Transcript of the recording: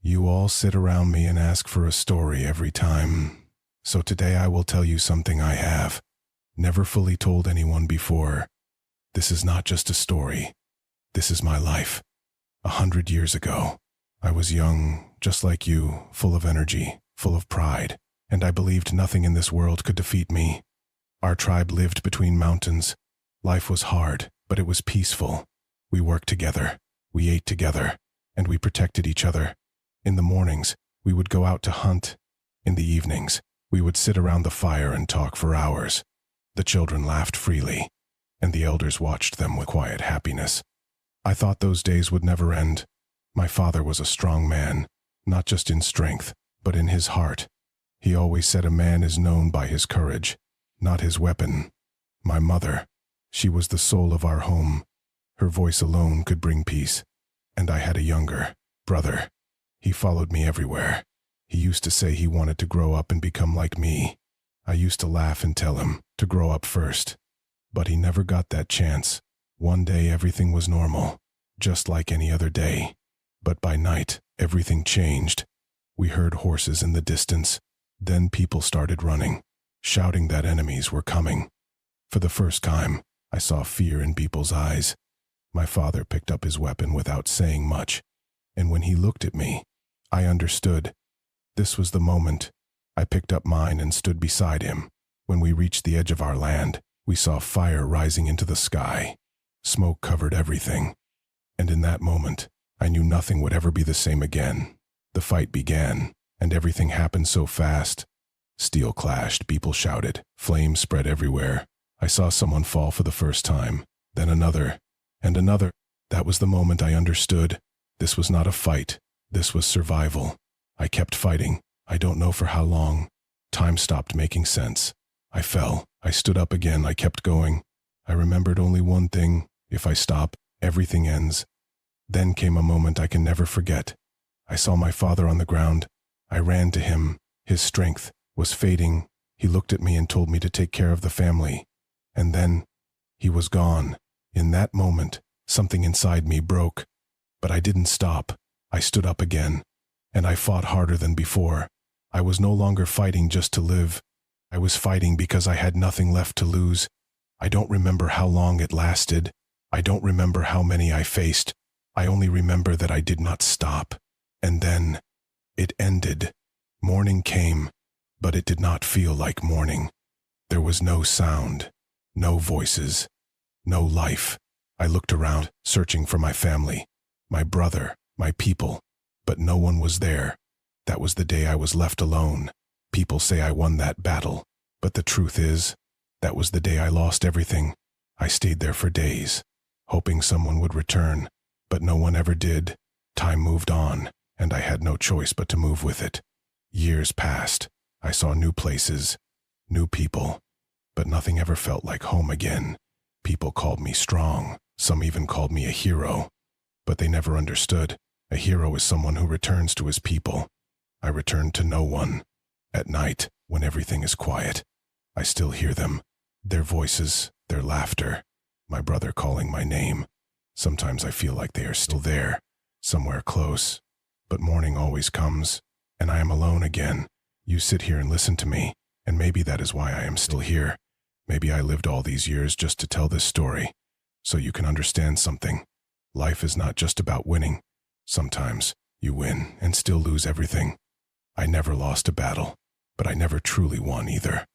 You all sit around me and ask for a story every time. So today I will tell you something I have never fully told anyone before. This is not just a story. This is my life. 100 years ago, I was young, just like you, full of energy, full of pride, and I believed nothing in this world could defeat me. Our tribe lived between mountains. Life was hard, but it was peaceful. We worked together, we ate together, and we protected each other. In the mornings, we would go out to hunt. In the evenings, we would sit around the fire and talk for hours. The children laughed freely, and the elders watched them with quiet happiness. I thought those days would never end. My father was a strong man, not just in strength, but in his heart. He always said a man is known by his courage, not his weapon. My mother, she was the soul of our home. Her voice alone could bring peace. And I had a younger brother. He followed me everywhere. He used to say he wanted to grow up and become like me. I used to laugh and tell him to grow up first. But he never got that chance. One day everything was normal, just like any other day. But by night, everything changed. We heard horses in the distance. Then people started running, shouting that enemies were coming. For the first time, I saw fear in people's eyes. My father picked up his weapon without saying much. And when he looked at me, I understood. This was the moment. I picked up mine and stood beside him. When we reached the edge of our land, we saw fire rising into the sky. Smoke covered everything. And in that moment, I knew nothing would ever be the same again. The fight began, and everything happened so fast. Steel clashed, people shouted, flames spread everywhere. I saw someone fall for the first time, then another, and another. That was the moment I understood. This was not a fight. This was survival. I kept fighting. I don't know for how long. Time stopped making sense. I fell. I stood up again. I kept going. I remembered only one thing. If I stop, everything ends. Then came a moment I can never forget. I saw my father on the ground. I ran to him. His strength was fading. He looked at me and told me to take care of the family. And then, he was gone. In that moment, something inside me broke. But I didn't stop. I stood up again. And I fought harder than before. I was no longer fighting just to live. I was fighting because I had nothing left to lose. I don't remember how long it lasted. I don't remember how many I faced. I only remember that I did not stop. And then, it ended. Morning came, but it did not feel like morning. There was no sound, no voices, no life. I looked around, searching for my family, my brother, my people, but no one was there. That was the day I was left alone. People say I won that battle, but the truth is, that was the day I lost everything. I stayed there for days, hoping someone would return, but no one ever did. Time moved on, and I had no choice but to move with it. Years passed. I saw new places, new people, but nothing ever felt like home again. People called me strong. Some even called me a hero, but they never understood. A hero is someone who returns to his people. I returned to no one. At night, when everything is quiet, I still hear them. Their voices, their laughter, my brother calling my name. Sometimes I feel like they are still there, somewhere close. But morning always comes, and I am alone again. You sit here and listen to me, and maybe that is why I am still here. Maybe I lived all these years just to tell this story, so you can understand something. Life is not just about winning. Sometimes you win and still lose everything. I never lost a battle, but I never truly won either.